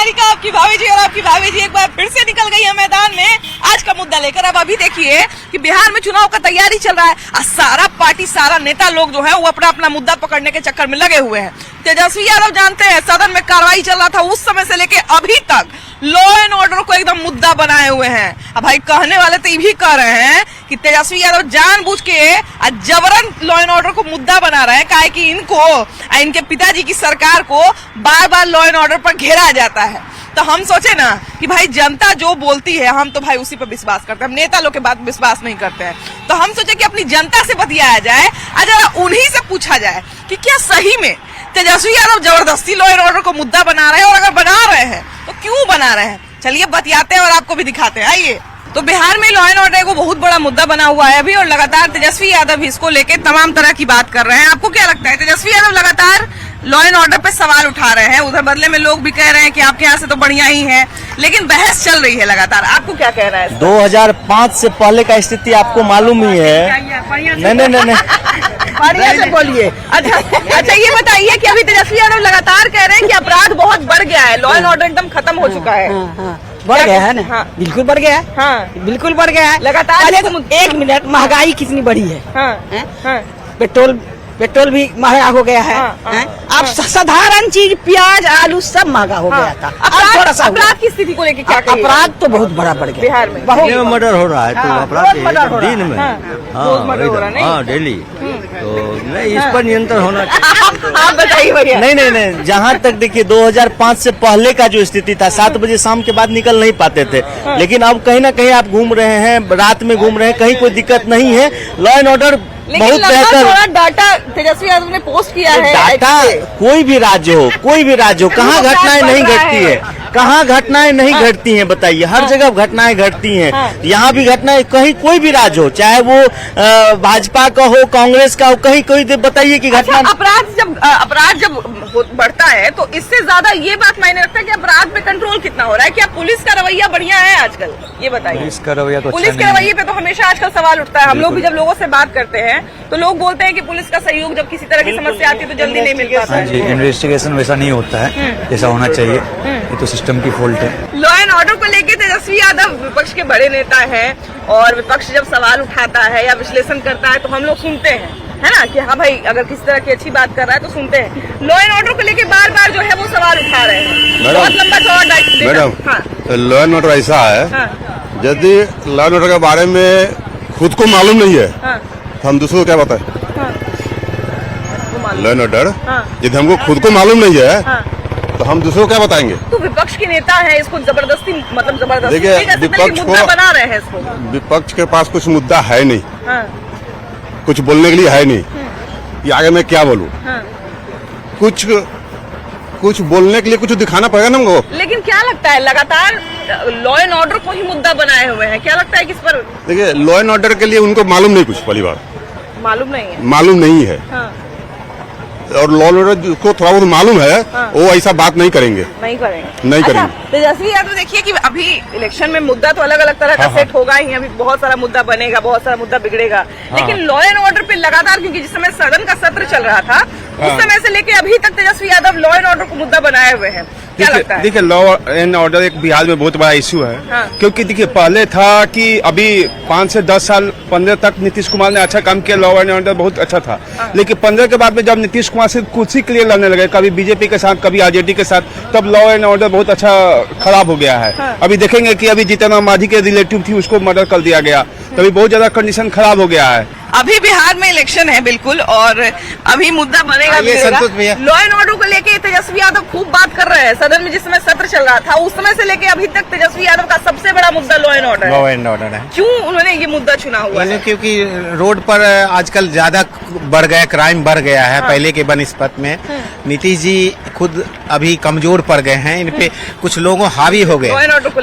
सारिका आपकी भाभी जी और आपकी भाभी जी एक बार फिर से निकल गई है मैदान में आज का मुद्दा लेकर। अब अभी देखिए कि बिहार में चुनाव का तैयारी चल रहा है और सारा पार्टी सारा नेता लोग जो है वो अपना अपना मुद्दा पकड़ने के चक्कर में लगे हुए हैं। तेजस्वी यादव जानते हैं सदन में कार्रवाई चल रहा था उस समय से लेके अभी तक लॉ एंड ऑर्डर को एकदम मुद्दा बनाए हुए हैं। अब भाई कहने वाले तो ये भी कह रहे हैं कि तेजस्वी यादव जानबूझ के जबरन लॉ एंड ऑर्डर को मुद्दा बना रहे हैं, काहे कि इनको इनके पिताजी की सरकार को बार बार लॉ एंड ऑर्डर पर घेरा जाता है। तो हम सोचे ना कि भाई जनता जो बोलती है हम तो भाई उसी पर विश्वास करते हैं, हम नेता लोग के बात विश्वास नहीं करते हैं। तो हम सोचे कि अपनी जनता से बतियाया जाए, अगर उन्हीं से पूछा जाए कि क्या सही में तेजस्वी यादव जबरदस्ती लॉ एंड ऑर्डर को मुद्दा बना रहे हैं, और अगर बना रहे हैं तो क्यों बना रहे हैं। चलिए बतियाते हैं और आपको भी दिखाते हैं, आइए। तो बिहार में लॉ एंड ऑर्डर को बहुत बड़ा मुद्दा बना हुआ है अभी, और लगातार तेजस्वी यादव इसको लेके तमाम तरह की बात कर रहे हैं। आपको क्या लगता है, तेजस्वी यादव लगातार लॉ एंड ऑर्डर पे सवाल उठा रहे हैं, उधर बदले में लोग भी कह रहे हैं कि आपके यहाँ से तो बढ़िया ही है, लेकिन बहस चल रही है लगातार। आपको क्या कह रहा है? 2005 से पहले का स्थिति आपको मालूम ही है। नहीं बढ़िया से बोलिए। अच्छा ये बताइए कि अभी तेजस्वी यादव लगातार कह रहे हैं कि अपराध बहुत बढ़ गया है, लॉ एंड ऑर्डर एकदम खत्म हो चुका है। बढ़ गया है ना? हाँ। बिल्कुल बढ़ गया है। हाँ। बिल्कुल बढ़ गया है लगातार। एक मिनट, महंगाई कितनी बढ़ी है। हाँ। हाँ। पेट्रोल भी महंगा हो गया है। हाँ। अब साधारण चीज प्याज आलू सब महंगा हो गया था। अब थोड़ा सा अपराध की स्थिति को लेकर क्या कहिए? अपराध तो बहुत बड़ा बढ़ गया बिहार में, बहुत मर्डर हो रहा है तो अपराध दिन में हाँ डेली, तो नहीं इस पर नियंत्रण होना चाहिए। आप बताइए भैया। नहीं जहाँ तक देखिए 2005 से पहले का जो स्थिति था, 7 बजे शाम के बाद निकल नहीं पाते थे, लेकिन अब कहीं ना कहीं आप घूम रहे हैं, रात में घूम रहे हैं, कहीं कोई दिक्कत नहीं है। लॉ एंड ऑर्डर बहुत बेहतर। डाटा तेजस्वी यादव ने पोस्ट किया है। डाटा कोई भी राज्य हो कहाँ घटनाएं नहीं घटती है, कहाँ घटनाएं नहीं घटती हैं बताइए। हर जगह घटनाएं घटती हैं। यहाँ भी घटनाएं कहीं कोई भी राज्य हो, चाहे वो भाजपा का हो, कांग्रेस का हो, कहीं कोई बताइए कि घटना। अपराध जब बढ़ता है तो इससे ज्यादा ये बात मायने रखता है कि अपराध पे कंट्रोल कितना हो रहा है। क्या पुलिस का रवैया बढ़िया है आजकल, ये बताइए। पुलिस का रवैया तो पुलिस के रवैये पे तो हमेशा आजकल सवाल उठता है। हम लोग भी जब लोगों से बात करते हैं तो लोग बोलते हैं कि पुलिस का सहयोग जब किसी तरह की समस्या आती है तो जल्दी नहीं मिल पाता है। इन्वेस्टिगेशन वैसा नहीं होता है जैसा होना चाहिए, ये तो सिस्टम की फॉल्ट है। लॉ एंड ऑर्डर को लेकर तेजस्वी यादव विपक्ष के बड़े नेता हैं, और विपक्ष जब सवाल उठाता है या विश्लेषण करता है तो हम लोग सुनते हैं, है ना, कि हाँ भाई अगर किसी तरह की अच्छी बात कर रहा है तो सुनते हैं। लॉ एंड ऑर्डर को लेकर बार बार जो है वो सवाल उठा रहे हैं, बहुत लंबा चौड़ा। मैडम लॉ एंड ऑर्डर ऐसा है, यदि लॉ एंड ऑर्डर के बारे में खुद को मालूम नहीं है तो हम दूसरों को क्या बताएं। लॉ एंड ऑर्डर यदि हमको खुद को मालूम नहीं है तो हम दूसरों को क्या बताएंगे। तो विपक्ष के नेता है, इसको जबरदस्ती देखिए विपक्ष मुद्दा बना रहे हैं इसको। विपक्ष के पास कुछ मुद्दा है नहीं, कुछ बोलने के लिए है नहीं। ये आगे मैं क्या बोलूं, कुछ बोलने के लिए कुछ दिखाना पड़ेगा ना हमको। लेकिन क्या लगता है लगातार लॉ एंड ऑर्डर को ही मुद्दा बनाए हुए हैं, क्या लगता है किस पर? देखिए लॉ एंड ऑर्डर के लिए उनको मालूम नहीं, कुछ पहली बार मालूम नहीं है। और लॉ एंड ऑर्डर को थोड़ा बहुत मालूम है, वो ऐसा बात नहीं करेंगे। अच्छा, तेजस्वी यादव देखिए कि अभी इलेक्शन में मुद्दा तो अलग अलग तरह का सेट होगा ही, अभी बहुत सारा मुद्दा बनेगा, बहुत सारा मुद्दा बिगड़ेगा, लेकिन लॉ एंड ऑर्डर पे लगातार, क्योंकि जिस समय सदन का सत्र चल रहा था उस समय से लेके अभी तक Tejashwi Yadav law and order को मुद्दा बनाए हुए हैं। क्या लगता है? देखिए लॉ एंड ऑर्डर एक बिहार में बहुत बड़ा इश्यू है। क्योंकि देखिए पहले था कि अभी 5 से 10 साल 15 तक नीतीश कुमार ने अच्छा काम किया, लॉ एंड ऑर्डर बहुत अच्छा था। लेकिन 15 के बाद में जब नीतीश कुमार से कुर्सी के लिए लड़ने लगे, कभी बीजेपी के साथ कभी आरजेडी के साथ, तब लॉ एंड ऑर्डर बहुत अच्छा खराब हो गया है। अभी देखेंगे कि अभी जितना मांझी के रिलेटिव थी उसको मर्डर कर दिया गया, तभी बहुत ज्यादा कंडीशन खराब हो गया है। अभी बिहार में इलेक्शन है बिल्कुल, और अभी मुद्दा बनेगा। लॉ एंड ऑर्डर को लेके तेजस्वी यादव खूब बात कर रहे हैं। सदन में जिस समय सत्र चल रहा था उस समय से लेके अभी तक तेजस्वी यादव का सबसे बड़ा मुद्दा लॉ एंड ऑर्डर है। क्यों उन्होंने ये मुद्दा चुना हुआ है? क्योंकि रोड पर आजकल ज्यादा बढ़ गया, क्राइम बढ़ गया है पहले के बनिस्बत में। नीतीश जी खुद अभी कमजोर पड़ गए हैं, इन पे कुछ लोगों हावी हो गए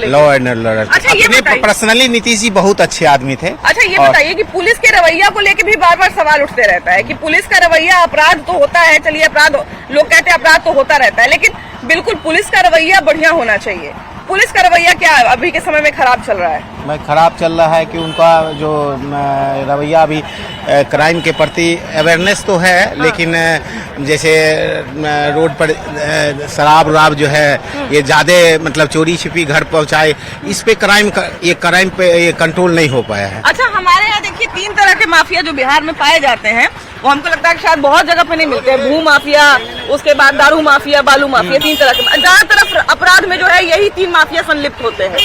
लॉ एंड ऑर्डर। अच्छा, पर्सनली नीतीश जी बहुत अच्छे आदमी थे। अच्छा ये बताइए कि पुलिस के रवैया को लेके भी बार बार सवाल उठते रहता है कि पुलिस का रवैया, अपराध तो होता है, चलिए अपराध लोग कहते हैं अपराध तो होता रहता है, लेकिन बिल्कुल पुलिस का रवैया बढ़िया होना चाहिए। पुलिस का रवैया क्या अभी के समय में खराब चल रहा है? खराब चल रहा है कि उनका जो रवैया अभी क्राइम के प्रति अवेयरनेस तो है, लेकिन जैसे रोड पर शराब जो है ये ज्यादा मतलब चोरी छिपी घर पहुंचाए, इस पे क्राइम पे कंट्रोल नहीं हो पाया है। अच्छा, हमारे यहाँ देखिए 3 तरह के माफिया जो बिहार में पाए जाते हैं, वो हमको लगता है कि शायद बहुत जगह पे नहीं मिलते हैं। भू माफिया, उसके बाद दारू माफिया, बालू माफिया, 3 तरह के। ज्यादातर अपराध में जो है यही 3 माफिया संलिप्त होते हैं।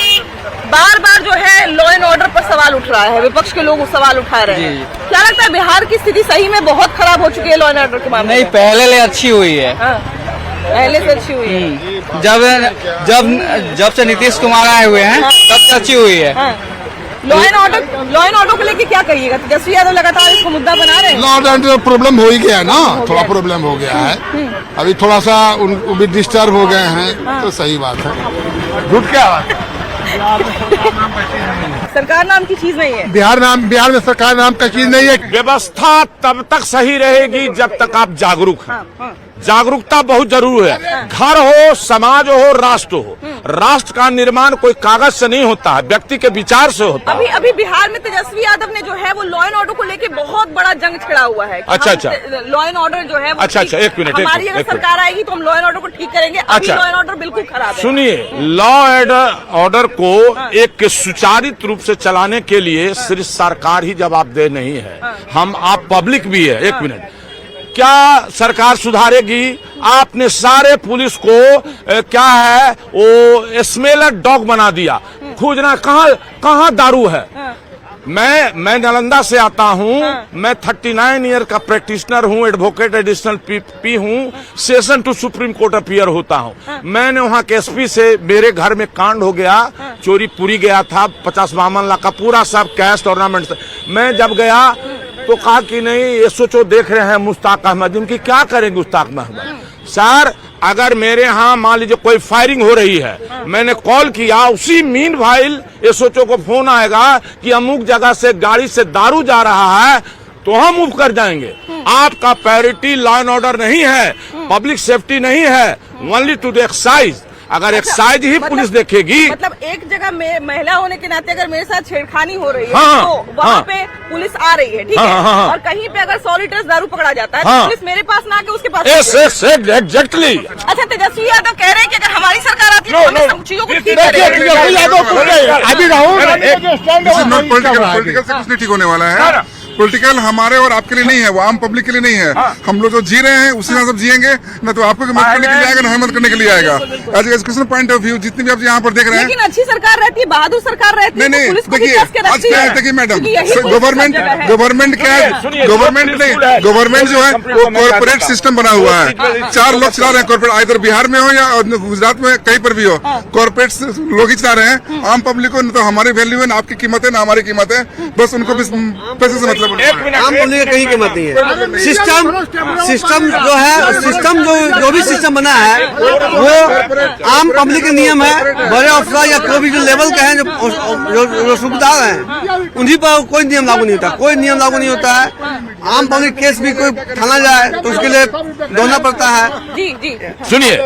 बार बार जो है लॉ एंड ऑर्डर पर सवाल उठ रहा है, विपक्ष के लोग सवाल उठा रहे हैं। क्या लगता है बिहार की स्थिति सही में बहुत खराब हो चुकी है लॉ एंड ऑर्डर के मामले में? नहीं, पहले अच्छी हुई है। पहले से अच्छी हुई है। जब से नीतीश कुमार आए हुए हैं तब से अच्छी हुई है। लॉ एंड ऑर्डर को लेके क्या कहिएगा? तेजस्वी यादव लगातार इसको मुद्दा बना रहे हैं। लॉ एंड ऑर्डर प्रॉब्लम हो ही गया है ना, थोड़ा प्रॉब्लम हो गया है। अभी थोड़ा सा उनको भी डिस्टर्ब हो गए हैं, तो सही बात है। झूठ क्या बात है? सरकार नाम की चीज नहीं है। बिहार में सरकार नाम का चीज नहीं है। व्यवस्था तब तक सही रहेगी जब तक आप जागरूक हैं। जागरूकता बहुत जरूरी है। घर हो, समाज हो, राष्ट्र हो। राष्ट्र का निर्माण कोई कागज से नहीं होता है, व्यक्ति के विचार से होता है। अभी बिहार में तेजस्वी यादव ने जो है वो लॉ एंड ऑर्डर को लेके बहुत बड़ा जंग छिड़ा हुआ है। अच्छा। लॉ एंड ऑर्डर जो है वो अच्छा, एक मिनट। हमारी अगर सरकार आएगी तो हम लॉ एंड ऑर्डर को ठीक करेंगे। अभी लॉ एंड ऑर्डर बिल्कुल खराब है। सुनिए, लॉ एंड ऑर्डर को एक सुचारित रूप से चलाने के लिए सिर्फ सरकार ही जवाबदेह नहीं है, हम आप पब्लिक भी है। एक मिनट, क्या सरकार सुधारेगी? आपने सारे पुलिस को क्या है वो स्मेलर डॉग बना दिया, खोजना कहाँ दारू है। मैं नालंदा से आता हूँ। मैं 39 ईयर का प्रैक्टिशनर हूँ, एडवोकेट एडिशनल पी हूँ, session to Supreme Court appear होता हूँ। मैंने वहाँ के एसपी से, मेरे घर में कांड हो गया, चोरी पूरी गया था 50-52 लाख का, पूरा सब कैश टूर्नामेंट। मैं जब गया तो कहा कि नहीं, ये सोचो देख रहे हैं मुश्ताक अहमद, इनकी क्या करेंगे मुश्ताक अहमद सर? अगर मेरे यहाँ मान लीजिए कोई फायरिंग हो रही है, मैंने कॉल किया, उसी मीन वाइल ये सोचो को फोन आएगा कि अमुक जगह से गाड़ी से दारू जा रहा है, तो हम मूव कर जाएंगे। आपका प्रायोरिटी लॉ एंड ऑर्डर नहीं है, पब्लिक सेफ्टी नहीं है, ओनली टू द एक्साइज। अगर एक्साइज ही पुलिस देखेगी, मतलब एक जगह में महिला होने के नाते अगर मेरे साथ छेड़खानी हो रही है तो वहाँ पे पुलिस आ रही है, ठीक है। और कहीं पे अगर 100 लीटर दारू पकड़ा जाता है तो पुलिस मेरे पास ना आके उसके पास। एग्जैक्टली। अच्छा, तेजस्वी यादव कह रहे हैं कि अगर हमारी सरकार आती है तो हम चीजों को ठीक करेंगे। अभी पॉलिटिकल से कुछ नहीं ठीक होने वाला है। पॉलिटिकल हमारे और आपके लिए नहीं है, वो आम पब्लिक के लिए नहीं है। हम लोग जो जी रहे हैं उसी में सब जिएंगे, न तो आपको मदद करने के लिए आएगा, न हमें मदद करने के लिए आएगा। एज एजुकेशन पॉइंट ऑफ व्यू जितनी भी आप यहाँ पर देख रहे हैं, लेकिन अच्छी सरकार रहती है, बहादुर सरकार रहती है। नहीं, देखिए आज क्या है, देखिए मैडम, गवर्नमेंट क्या है, गवर्नमेंट जो है वो कॉर्पोरेट सिस्टम बना हुआ है। 4 लोग चला रहे हैं कॉर्पोरेट, आइधर बिहार में हो या गुजरात में, कहीं पर भी हो, कॉर्पोरेट लोग ही चला रहे हैं। आम पब्लिक को न तो हमारी वैल्यू है, न आपकी कीमत है, न हमारी कीमत है, बस उनको पैसे से मतलब। आम पब्लिक का कहीं कीमत नहीं है। सिस्टम जो है, सिस्टम जो भी सिस्टम बना है वो आम पब्लिक के नियम है। बड़े अफसर या कोई भी जो लेवल के हैं, जो सूबेदार हैं, उन्हीं पर कोई नियम लागू नहीं होता, कोई नियम लागू नहीं होता है। आम पब्लिक केस भी कोई थाना जाए तो उसके लिए दौड़ना पड़ता है। जी। सुनिए,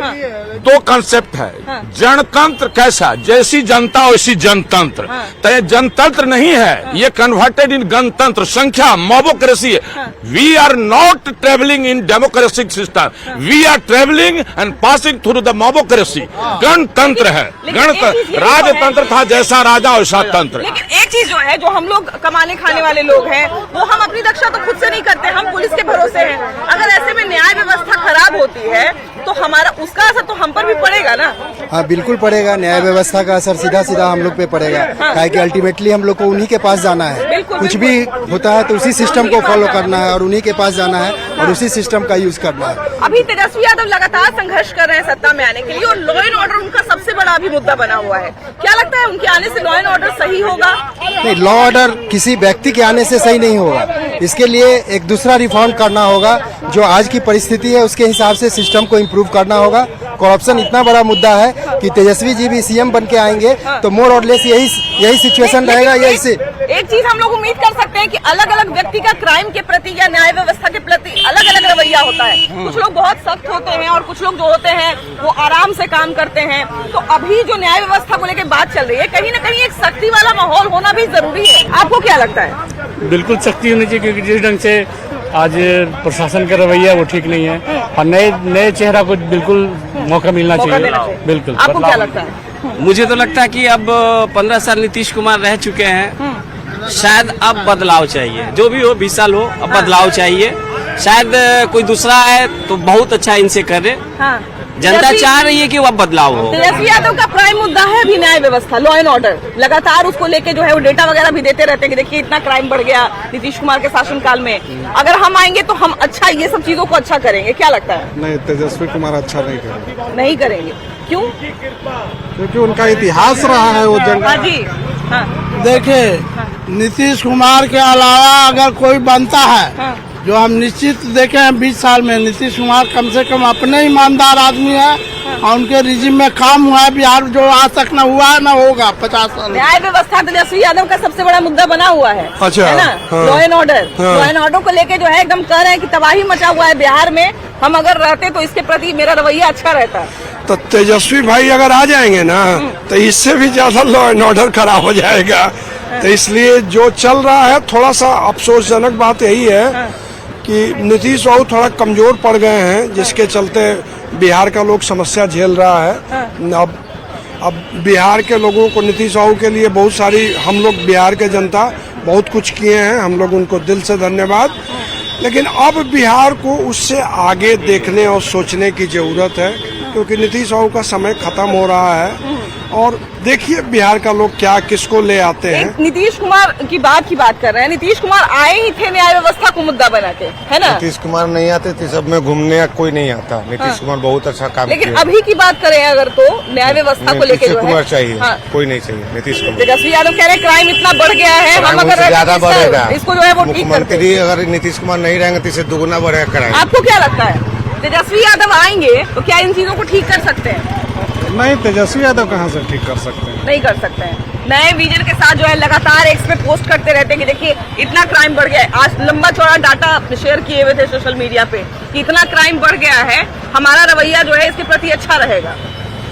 2 कंसेप्ट है। जनतंत्र कैसा, जैसी जनता वैसी जनतंत्र। तो ये जनतंत्र नहीं है, ये कन्वर्टेड इन गणतंत्र, संख्या मोबोक्रेसी है। We are not travelling in democratic system, we are travelling and passing through the mobocracy. गणतंत्र है, गणतंत्र। राजतंत्र था, जैसा राजा वैसा तंत्र। लेकिन एक चीज जो है, जो हम लोग कमाने खाने वाले लोग हैं, वो हम अपनी रक्षा तो खुद से नहीं करते, हम पुलिस के भरोसे हैं। अगर ऐसे में न्याय व्यवस्था खराब होती है तो हमारा उसका असर तो हम पर भी पड़ेगा ना। हाँ, बिल्कुल पड़ेगा। न्याय व्यवस्था का असर सीधा हम लोग पे पड़ेगा, काहे कि अल्टीमेटली हम लोग को उन्हीं के पास जाना है। कुछ भी होता है तो उसी सिस्टम को फॉलो करना है और उन्हीं के पास जाना है और उसी सिस्टम का यूज करना है। अभी तेजस्वी यादव लगातार संघर्ष कर रहे हैं सत्ता में आने के लिए, और लॉ एंड ऑर्डर उनका सबसे बड़ा अभी मुद्दा बना हुआ है। क्या लगता है उनके आने से लॉ एंड ऑर्डर सही होगा? नहीं, लॉ ऑर्डर किसी व्यक्ति के आने से सही नहीं होगा। इसके लिए एक दूसरा रिफॉर्म करना होगा, जो आज की परिस्थिति है उसके हिसाब से सिस्टम को इम्प्रूव करना होगा। करप्शन इतना बड़ा मुद्दा है कि तेजस्वी जी भी सीएम बन के आएंगे तो मोर और लेस यही सिचुएशन रहेगा। यही से एक चीज हम लोग उम्मीद कर सकते हैं कि अलग अलग व्यक्ति का क्राइम के प्रति या न्याय व्यवस्था के प्रति अलग अलग रवैया होता है। कुछ लोग बहुत सख्त होते हैं और कुछ लोग जो होते हैं वो आराम से काम करते हैं। तो अभी जो न्याय व्यवस्था को लेकर बात चल रही है, कहीं ना कहीं एक सख्ती वाला माहौल होना भी जरूरी है। आपको क्या लगता है? बिल्कुल सख्ती होनी चाहिए, क्योंकि जिस ढंग से आज प्रशासन का रवैया वो ठीक नहीं है और नए चेहरा को बिल्कुल मौका मिलना चाहिए बिल्कुल। आपको क्या लगता है? मुझे तो लगता है कि अब 15 साल नीतीश कुमार रह चुके हैं, शायद अब बदलाव चाहिए। जो भी हो 20 साल हो, अब बदलाव चाहिए। शायद कोई दूसरा है तो बहुत अच्छा इनसे करे। जनता चाह रही है कि वो अब बदलाव हो। तेजस्वी यादव का प्राइम मुद्दा है भी न्याय व्यवस्था, लॉ एंड ऑर्डर। लगातार उसको लेके जो है वो डेटा वगैरह भी देते रहते हैं कि देखिए इतना क्राइम बढ़ गया नीतीश कुमार के शासनकाल में, अगर हम आएंगे तो हम अच्छा ये सब चीजों को अच्छा करेंगे। क्या लगता है? नहीं, तेजस्वी कुमार अच्छा नहीं करेंगे। नहीं करेंगे? क्यों? क्योंकि उनका इतिहास रहा है वो जंग। हाँ जी, हाँ। देखिए, नीतीश कुमार के अलावा अगर कोई बनता है, जो हम निश्चित देखे हैं 20 साल में, नीतीश कुमार कम से कम अपने ईमानदार आदमी है और उनके रिजिम में काम हुआ है बिहार, जो आज तक न हुआ है न होगा 50 साल। न्याय व्यवस्था तेजस्वी यादव का सबसे बड़ा मुद्दा बना हुआ है। अच्छा, है ना? Law and order, law and order को लेके जो है एकदम कह रहे हैं कि तबाही मचा हुआ है बिहार में, हम अगर रहते तो इसके प्रति मेरा रवैया अच्छा रहता। तो तेजस्वी भाई अगर आ जाएंगे ना तो इससे भी ज्यादा लॉ एंड ऑर्डर खराब हो जाएगा। तो इसलिए जो चल रहा है, थोड़ा सा अफसोसजनक बात यही है कि नीतीश बाबू थोड़ा कमजोर पड़ गए हैं, जिसके चलते बिहार का लोग समस्या झेल रहा है। अब बिहार के लोगों को, नीतीश बाबू के लिए बहुत सारी, हम लोग बिहार के जनता बहुत कुछ किए हैं, हम लोग उनको दिल से धन्यवाद। लेकिन अब बिहार को उससे आगे देखने और सोचने की जरूरत है, क्योंकि नीतीश बाबू का समय खत्म हो रहा है। और देखिए बिहार का लोग क्या किसको ले आते हैं। नीतीश कुमार की बात कर रहे हैं। नीतीश कुमार आए ही थे न्याय व्यवस्था को मुद्दा बना के, है ना? नीतीश कुमार नहीं आते थे, सब में घूमने कोई नहीं आता। नीतीश कुमार बहुत अच्छा काम किया। लेकिन अभी की बात करें अगर तो न्याय व्यवस्था को लेकर कुमार चाहिए, कोई नहीं चाहिए नीतीश कुमार। तेजस्वी यादव कह रहे हैं क्राइम इतना बढ़ गया है, हम अगर ज्यादा बढ़ेगा इसको जो है वो ठीक करते। मुख्यमंत्री अगर नीतीश कुमार नहीं रहेंगे तो इससे दुगुना बढ़ेगा क्राइम। आपको क्या लगता है तेजस्वी यादव आएंगे तो क्या इन चीजों को ठीक कर सकते हैं? नहीं, तेजस्वी यादव कहाँ से ठीक कर सकते हैं? नहीं कर सकते हैं। नए विजन के साथ जो है लगातार एक्स पे पोस्ट करते रहते हैं कि देखिए इतना क्राइम बढ़ गया है। आज लंबा चौड़ा डाटा शेयर किए हुए थे सोशल मीडिया पे कि इतना क्राइम बढ़ गया है, हमारा रवैया जो है इसके प्रति अच्छा रहेगा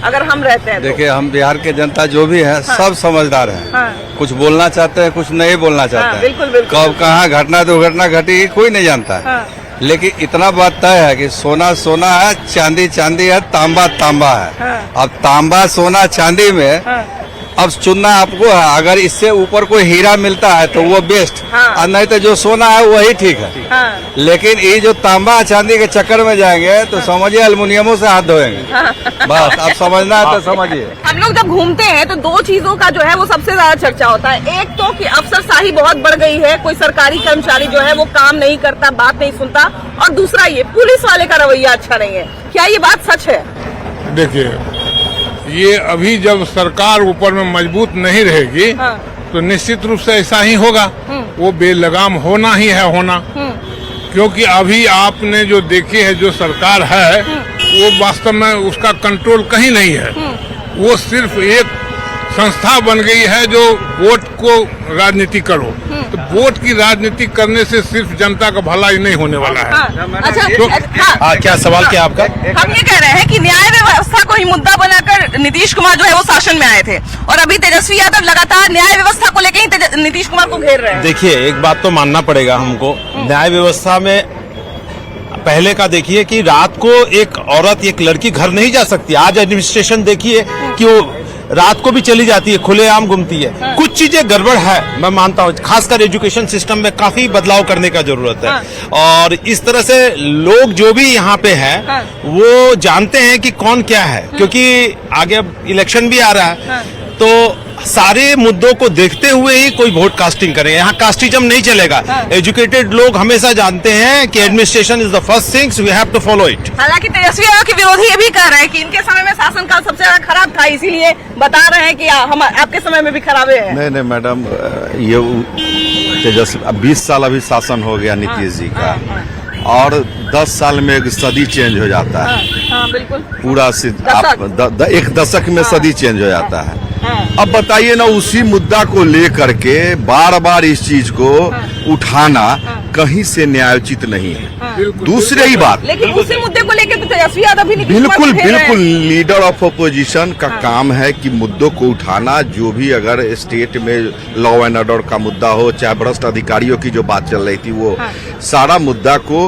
अगर हम रहते हैं। देखिए, हम बिहार के जनता जो भी है, सब समझदार है। कुछ बोलना चाहते हैं, कुछ नहीं बोलना चाहते हैं। बिल्कुल बिल्कुल। कब कहाँ घटना दुर्घटना घटी कोई नहीं जानता है। लेकिन इतना बात तय है कि सोना सोना है, चांदी चांदी है, तांबा तांबा है। अब तांबा सोना चांदी में अब चुनना आपको है। अगर इससे ऊपर कोई हीरा मिलता है तो वो बेस्ट, और नहीं तो जो सोना है वही ठीक है। लेकिन ये जो तांबा चांदी के चक्कर में जाएंगे तो समझिए एल्युमिनियमों से हाथ धोएंगे। बस अब समझना है तो समझिए। हम लोग जब घूमते हैं तो दो चीजों का जो है वो सबसे ज्यादा चर्चा होता है। एक तो कि अफसरशाही बहुत बढ़ गई है, कोई सरकारी कर्मचारी जो है वो काम नहीं करता, बात नहीं सुनता, और दूसरा ये पुलिस वाले का रवैया अच्छा नहीं है। क्या ये बात सच है? देखिए, ये अभी जब सरकार ऊपर में मजबूत नहीं रहेगी तो निश्चित रूप से ऐसा ही होगा। वो बेलगाम होना ही है होना, क्योंकि अभी आपने जो देखी है जो सरकार है वो वास्तव में उसका कंट्रोल कहीं नहीं है। वो सिर्फ एक संस्था बन गई है जो वोट को राजनीति करो। तो वोट की राजनीति करने से सिर्फ जनता का भला ही नहीं होने वाला है। अच्छा, तो क्या सवाल क्या आपका? हम ये कह रहे हैं कि न्याय व्यवस्था को ही मुद्दा बनाकर नीतीश कुमार जो है वो शासन में आए थे, और अभी तेजस्वी यादव लगातार न्याय व्यवस्था को लेकर ही नीतीश कुमार को घेर रहे हैं। देखिए, एक बात तो मानना पड़ेगा हमको, न्याय व्यवस्था में पहले का देखिए कि रात को एक औरत, एक लड़की घर नहीं जा सकती। आज एडमिनिस्ट्रेशन देखिए कि वो रात को भी चली जाती है, खुलेआम घूमती है। कुछ चीजें गड़बड़ है, मैं मानता हूँ। खासकर एजुकेशन सिस्टम में काफी बदलाव करने का जरूरत है। और इस तरह से लोग जो भी यहाँ पे हैं वो जानते हैं कि कौन क्या है, क्योंकि आगे अब इलेक्शन भी आ रहा है। तो सारे मुद्दों को देखते हुए ही कोई वोट कास्टिंग करे। यहाँ कास्टिज्म नहीं चलेगा। एजुकेटेड लोग हमेशा जानते हैं कि administration is the first things, we have to follow it. हालांकि तेजस्वी यादव के विरोधी ये भी कह रहे हैं कि इनके समय में शासनकाल सबसे ज्यादा खराब था, इसीलिए बता रहे हैं कि हम आपके समय में भी खराबे हैं। नहीं मैडम, ये तेजस्वी 20 साल अभी शासन हो गया नीतीश जी का, और 10 साल में एक सदी चेंज हो जाता है। बिल्कुल, पूरा एक दशक में सदी चेंज हो जाता है। अब बताइए ना, उसी मुद्दा को लेकर के बार बार इस चीज को उठाना कहीं से न्यायोचित नहीं है। दूसरी ही बात, लेकिन उसी मुद्दे को लेकर तो तेजस्वी यादव भी बिल्कुल लीडर ऑफ अपोजिशन का काम है कि मुद्दों को उठाना। जो भी अगर स्टेट में लॉ एंड ऑर्डर का मुद्दा हो, चाहे भ्रष्ट अधिकारियों की जो बात चल रही थी, वो सारा मुद्दा को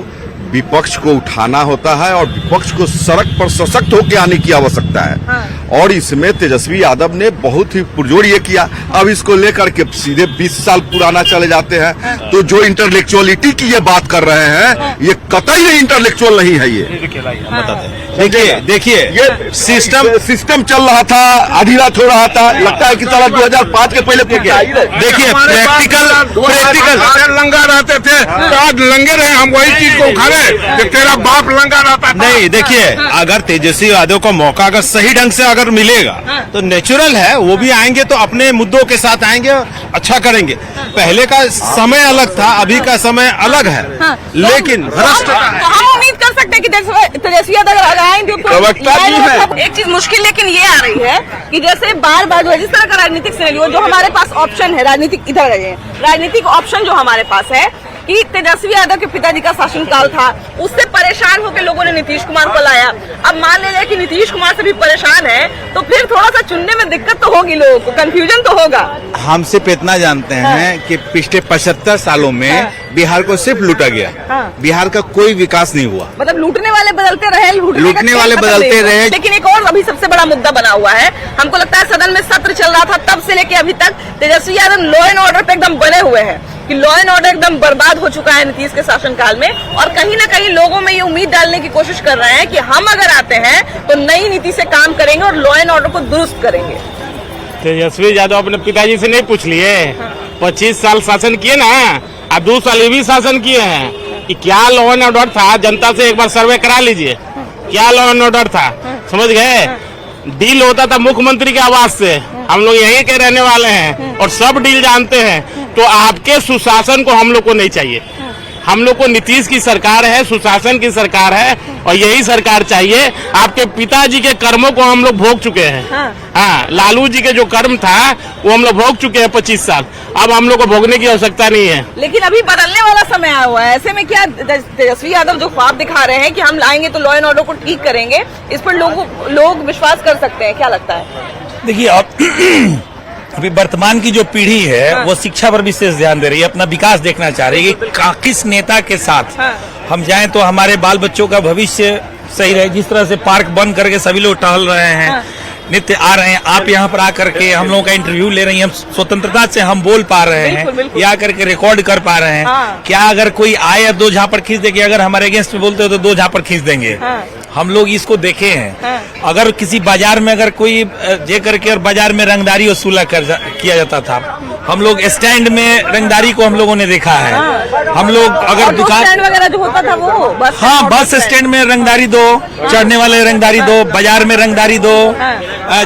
विपक्ष को उठाना होता है और विपक्ष को सड़क पर सशक्त होकर आने की आवश्यकता है। और इसमें तेजस्वी यादव ने बहुत ही पुरजोर ये किया। अब इसको लेकर के सीधे 20 साल पुराना चले जाते हैं। तो जो इंटेलेक्चुअलिटी की ये बात कर रहे हैं, ये कतई इंटेलेक्चुअल नहीं है। ये देखिए ये सिस्टम चल रहा था, आधी रात हो रहा था, लगता है कि साला 2005 के पहले देखिए प्रैक्टिकल लंगा रहते थे, आज लंगे रहे, हम वही चीज को उखाड़े कि तेरा बाप लंगा रहता था। नहीं, देखिए अगर तेजस्वी यादव को मौका अगर सही ढंग से अगर मिलेगा तो नेचुरल है, वो भी आएंगे तो अपने मुद्दों के साथ आएंगे, अच्छा करेंगे। पहले का समय अलग था, अभी का समय अलग है, लेकिन भ्रष्ट हम उम्मीद कर सकते हैं कि तेजस्वी यादव अगर आएंगे तो एक चीज मुश्किल लेकिन ये आ रही है कि जैसे बार बार जिस तरह का राजनीतिक सिनेरियो जो हमारे पास ऑप्शन है, राजनीतिक ऑप्शन जो हमारे पास है कि तेजस्वी यादव के पिताजी का शासनकाल था, उससे परेशान होकर लोगों ने नीतीश कुमार को लाया। अब मान लीजिए कि नीतीश कुमार से भी परेशान है तो फिर थोड़ा सा चुनने में दिक्कत तो होगी, लोगों को कंफ्यूजन तो होगा। हम सिर्फ इतना जानते हैं कि पिछले 75 सालों में बिहार को सिर्फ लूटा गया, बिहार का कोई विकास नहीं हुआ। मतलब लूटने वाले बदलते रहे, लूटने वाले बदलते रहे। लेकिन एक और अभी सबसे बड़ा मुद्दा बना हुआ है, हमको लगता है सदन में सत्र चल रहा था तब से लेके अभी तक Tejashwi Yadav law and order पे एकदम बने हुए हैं कि लॉ एंड ऑर्डर एकदम बर्बाद हो चुका है नीतीश के शासनकाल में। और कहीं ना कहीं लोगों में ये उम्मीद डालने की कोशिश कर रहे हैं कि हम अगर आते हैं तो नई नीति से काम करेंगे और लॉ एंड ऑर्डर को दुरुस्त करेंगे। तेजस्वी यादव अपने पिताजी से नहीं पूछ लिए? 25 साल शासन किए ना, अब 2 साल ये भी शासन किए हैं कि क्या लॉ एंड ऑर्डर था। जनता से एक बार सर्वे करा लीजिए, क्या लॉ एंड ऑर्डर था, समझ गए? डील होता था मुख्यमंत्री के आवास से, हम लोग यहीं के रहने वाले हैं और सब डील जानते हैं। तो आपके सुशासन को हम लोग को नहीं चाहिए, हम लोग को नीतीश की सरकार है, सुशासन की सरकार है और यही सरकार चाहिए। आपके पिताजी के कर्मों को हम लोग भोग चुके हैं। हाँ, लालू जी के जो कर्म था वो हम लोग भोग चुके हैं 25 साल, अब हम लोग को भोगने की आवश्यकता नहीं है। लेकिन अभी बदलने वाला समय आया हुआ है, ऐसे में क्या तेजस्वी यादव जो ख्वाब दिखा रहे हैं कि हम लाएंगे तो लॉ एंड ऑर्डर को ठीक करेंगे, इस पर लोग विश्वास कर सकते हैं? क्या लगता है? देखिए अभी वर्तमान की जो पीढ़ी है वो शिक्षा पर विशेष ध्यान दे रही है, अपना विकास देखना चाह रही है कि किस नेता के साथ हम जाएं तो हमारे बाल बच्चों का भविष्य सही रहे। जिस तरह से पार्क बंद करके सभी लोग टहल रहे हैं, नित्य आ रहे हैं, आप यहाँ पर आकर के हम लोगों का इंटरव्यू ले रही हैं, स्वतंत्रता से हम बोल पा रहे हैं, या आकर के रिकॉर्ड कर पा रहे हैं। क्या अगर कोई आए या 2 झापड़ खींच देंगे, अगर हमारे अगेंस्ट में बोलते हो तो 2 झापड़ खींच देंगे। हम लोग इसको देखे हैं। अगर किसी बाजार में अगर कोई जे करके और बाजार में रंगदारी वसूला किया जाता था, हम लोग स्टैंड में रंगदारी को हम लोगों ने देखा है। हम लोग अगर दुकान वगैरह जो होता था वो बस स्टैंड में रंगदारी दो, चढ़ने वाले रंगदारी दो, बाजार में रंगदारी दो।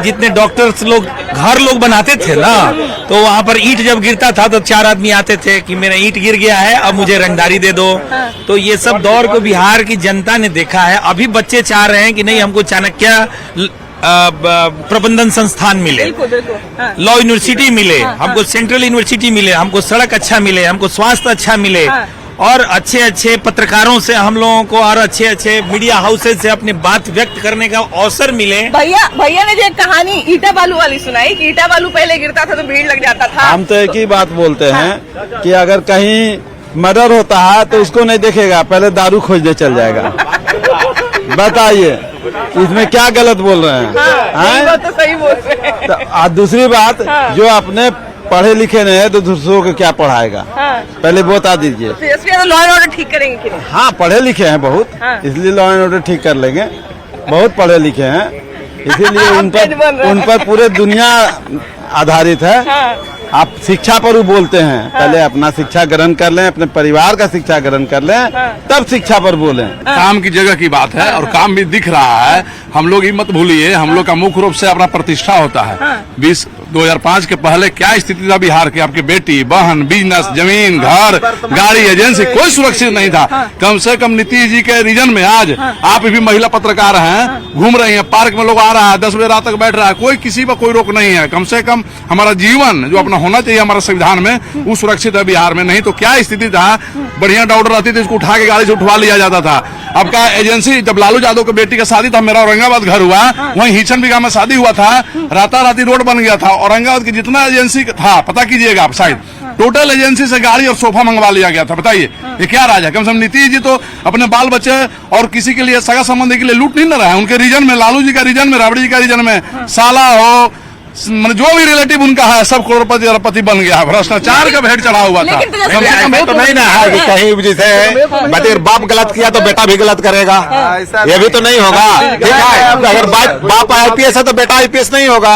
जितने डॉक्टर्स लोग घर लोग बनाते थे ना, तो वहाँ पर ईंट जब गिरता था तो 4 आदमी आते थे कि मेरा ईंट गिर गया है, अब मुझे रंगदारी दे दो। तो ये सब दौर को बिहार की जनता ने देखा है। अभी बच्चे चाह रहे हैं कि नहीं, हमको चाणक्य प्रबंधन संस्थान मिले, लॉ यूनिवर्सिटी मिले, हमको सेंट्रल यूनिवर्सिटी मिले, हमको सड़क अच्छा मिले, हमको स्वास्थ्य अच्छा मिले, और अच्छे अच्छे पत्रकारों से हम लोगों को और अच्छे अच्छे मीडिया हाउसेज से अपनी बात व्यक्त करने का अवसर मिले। भैया ने जो एक कहानी ईटा बालू वाली सुनाई कि ईटा बालू पहले गिरता था तो भीड़ लग जाता था। हम तो एक ही बात बोलते हैं कि अगर कहीं मर्डर होता है तो उसको नहीं देखेगा, पहले दारू खोजने चल जाएगा। बताइए इसमें क्या गलत बोल रहे हैं? बात तो सही बोल रहे हैं। दूसरी बात, जो अपने पढ़े लिखे नहीं है तो दूसरों को क्या पढ़ाएगा? पहले बता दीजिए। लॉ एंड ऑर्डर ठीक करेंगे कि नहीं? हाँ, पढ़े लिखे हैं बहुत, इसलिए लॉ एंड ऑर्डर ठीक कर लेंगे। बहुत पढ़े लिखे हैं, इसीलिए उन पर पूरे दुनिया आधारित है। आप शिक्षा पर बोलते हैं, पहले अपना शिक्षा ग्रहण कर लें, अपने परिवार का शिक्षा ग्रहण कर लें, तब शिक्षा पर बोलें। काम की जगह की बात है और काम भी दिख रहा है। हम लोग ये मत भूलिए, हम लोग का मुख्य रूप से अपना प्रतिष्ठा होता है। 2005 के पहले क्या स्थिति था बिहार की? आपकी बेटी, बहन, बिजनेस, जमीन, घर, गाड़ी, एजेंसी, कोई सुरक्षित नहीं था। कम से कम नीतीश जी के रीजन में आज आप भी महिला पत्रकार हैं, घूम रही हैं, पार्क में लोग आ रहा है, 10 बजे रात तक बैठ रहा है, कोई किसी पर कोई रोक नहीं है। कम से कम हमारा जीवन जो अपना होना चाहिए हमारा संविधान में, वो सुरक्षित है बिहार में। नहीं तो क्या स्थिति था, बढ़िया डॉक्टर रहती थी, उसको उठा के गाड़ी से उठवा लिया जाता था। अब का एजेंसी, जब लालू यादव की बेटी का शादी था, मेरा औरंगाबाद घर हुआ, वहीं हिचन बिगा में शादी हुआ था, राताराती रोड बन गया था। औरंगाबाद की जितना एजेंसी था, पता कीजिएगा आप, शायद टोटल एजेंसी से गाड़ी और सोफा मंगवा लिया गया था। बताइए ये क्या राज है? कम से कम नीतीश जी तो अपने बाल बच्चे और किसी के लिए सगा संबंधी के लिए लूट नहीं ना रहा है। उनके रीजन में, लालू जी का रीजन में, राबड़ी जी का रीजन में साला हो, जो भी रिलेटिव उनका है सब करोड़पति अरबपति बन गया। भ्रष्टाचार का भेंट चढ़ा हुआ था। तो नहीं ना है कि कहीं जैसे बतेर बाप गलत किया तो बेटा भी गलत करेगा, ये भी तो नहीं होगा। ठीक है, अगर बाप IPS है तो बेटा IPS नहीं होगा।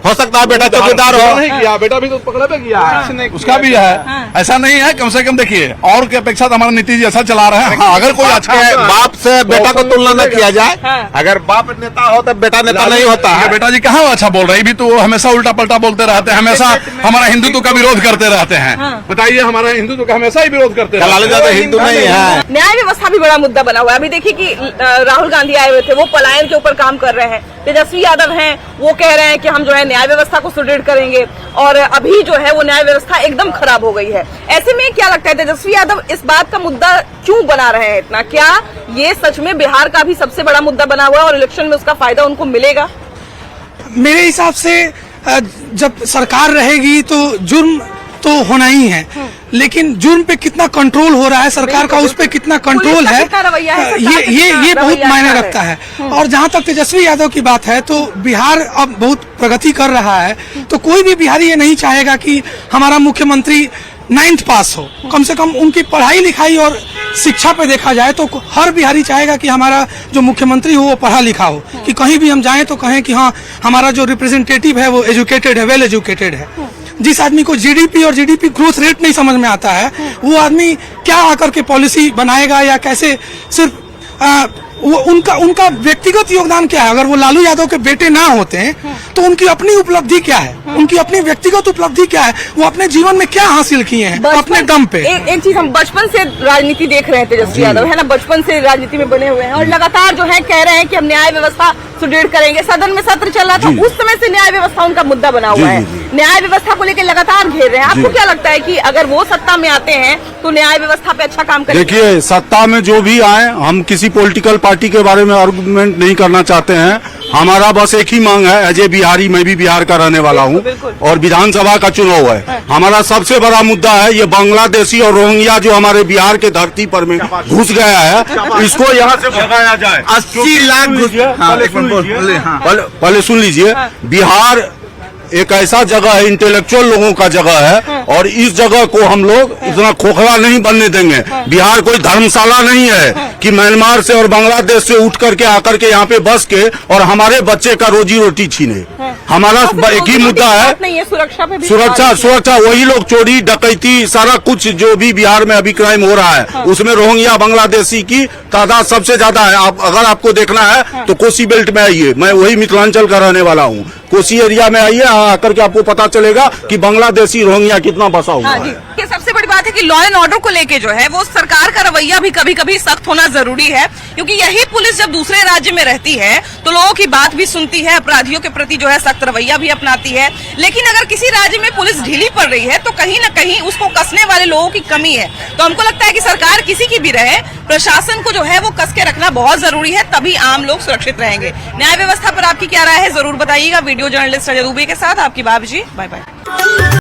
हो सकता है बेटा चौकीदार हो, बेटा भी तो पकड़ा पे किया है, उसका भी है। ऐसा नहीं है, कम से कम देखिए और की अपेक्षा तो हमारा नीतीश जी ऐसा चला रहे हैं। अगर कोई अच्छा बाप से बेटा को तुलना न किया जाए। अगर बाप नेता हो तो बेटा नेता नहीं होता है। बेटा जी कहाँ अच्छा बोल रहे हैं? भी तो हमेशा उल्टा पलटा बोलते रहते हैं, हमेशा हमारा हिंदुत्व का विरोध करते रहते हैं। बताइए, हमारा हिंदुत्व का हमेशा ही विरोध करते हैं। लालू यादव हिंदू नहीं है। न्याय व्यवस्था भी बड़ा मुद्दा बना हुआ है। अभी देखिए कि राहुल गांधी आए हुए थे, वो पलायन के ऊपर काम कर रहे हैं। तेजस्वी यादव हैं, वो कह रहे हैं कि हम जो है न्याय व्यवस्था को सुदृढ़ करेंगे, और अभी जो है वो न्याय व्यवस्था एकदम खराब हो गई है। ऐसे में क्या लगता है तेजस्वी यादव इस बात का मुद्दा क्यों बना रहे हैं इतना? क्या ये सच में बिहार का भी सबसे बड़ा मुद्दा बना हुआ है और इलेक्शन में उसका फायदा उनको मिलेगा? मेरे हिसाब से जब सरकार रहेगी तो जुर्म तो होना ही है, लेकिन जुर्म पे कितना कंट्रोल हो रहा है सरकार का, उस पे कितना कंट्रोल है, ये बहुत मायने रखता है। और जहाँ तक तेजस्वी यादव की बात है तो बिहार अब बहुत प्रगति कर रहा है, तो कोई भी बिहारी ये नहीं चाहेगा कि हमारा मुख्यमंत्री 9th पास हो। कम से कम उनकी पढ़ाई लिखाई और शिक्षा पे देखा जाए तो हर बिहारी चाहेगा कि हमारा जो मुख्यमंत्री हो वो पढ़ा लिखा हो, कि कहीं भी हम जाएं तो कहें कि हाँ हमारा जो रिप्रेजेंटेटिव है वो एजुकेटेड है, वेल एजुकेटेड है। जिस आदमी को जीडीपी और जीडीपी ग्रोथ रेट नहीं समझ में आता है, वो आदमी क्या आकर के पॉलिसी बनाएगा या कैसे, सिर्फ वो उनका व्यक्तिगत योगदान क्या है? अगर वो लालू यादव के बेटे ना होते हैं तो उनकी अपनी उपलब्धि क्या है, उनकी अपनी व्यक्तिगत उपलब्धि क्या है, वो अपने जीवन में क्या हासिल किए हैं अपने दम पे। एक चीज, हम बचपन से राजनीति देख रहे हैं, तेजस्वी यादव है ना, बचपन से राजनीति में बने हुए हैं और लगातार जो है कह रहे हैं कि हम न्याय व्यवस्था सुदृढ़ करेंगे। सदन में सत्र चल रहा था, उस समय से न्याय व्यवस्था उनका मुद्दा बना हुआ है। न्याय व्यवस्था को लेकर लगातार घेर रहे हैं। आपको क्या लगता है कि अगर वो सत्ता में आते हैं तो न्याय व्यवस्था पे अच्छा काम करेंगे? देखिए, सत्ता में जो भी आए, हम किसी पॉलिटिकल पार्टी के बारे में आर्गुमेंट नहीं करना चाहते हैं। हमारा बस एक ही मांग है, अजय बिहारी, मैं भी बिहार का रहने वाला हूँ और विधानसभा का चुनाव है। हमारा सबसे बड़ा मुद्दा है ये बांग्लादेशी और रोहिंग्या जो हमारे बिहार के धरती पर में घुस गया है, इसको यहाँ से भगाया जाए। 80 लाख पहले सुन लीजिए, बिहार एक ऐसा जगह है, इंटेलेक्चुअल लोगों का जगह है, और इस जगह को हम लोग इतना खोखला नहीं बनने देंगे। बिहार कोई धर्मशाला नहीं है कि म्यांमार से और बांग्लादेश से उठ करके आकर के यहाँ पे बस के और हमारे बच्चे का रोजी रोटी छीने। हमारा एक ही मुद्दा है, सुरक्षा। वही लोग चोरी डकैती सारा कुछ जो भी बिहार में अभी क्राइम हो रहा है, उसमें रोहिंग्या बांग्लादेशी की तादाद सबसे ज्यादा है। अगर आपको देखना है तो कोसी बेल्ट में आइए, मैं वही मिथिलांचल का रहने वाला हूँ। कोसी एरिया में आइए, आकर के आपको पता चलेगा कि बांग्लादेशी रोहिंग्या कितना बसा हुआ है। ये सबसे बड़ी बात है कि लॉ एंड ऑर्डर को लेके जो है वो सरकार का रवैया भी कभी कभी सख्त होना जरूरी है, क्योंकि यही पुलिस जब दूसरे राज्य में रहती है तो लोगों की बात भी सुनती है, अपराधियों के प्रति जो है सख्त रवैया भी अपनाती है। लेकिन अगर किसी राज्य में पुलिस ढीली पड़ रही है तो कहीं ना कहीं उसको कसने वाले लोगों की कमी है। तो हमको लगता है कि सरकार किसी की भी रहे, प्रशासन को जो है वो कस के रखना बहुत जरूरी है, तभी आम लोग सुरक्षित रहेंगे। न्याय व्यवस्था पर आपकी क्या राय है, जरूर बताइएगा। वीडियो जर्नलिस्ट अजय दुबे के साथ आपकी भाभी जी। Bye bye.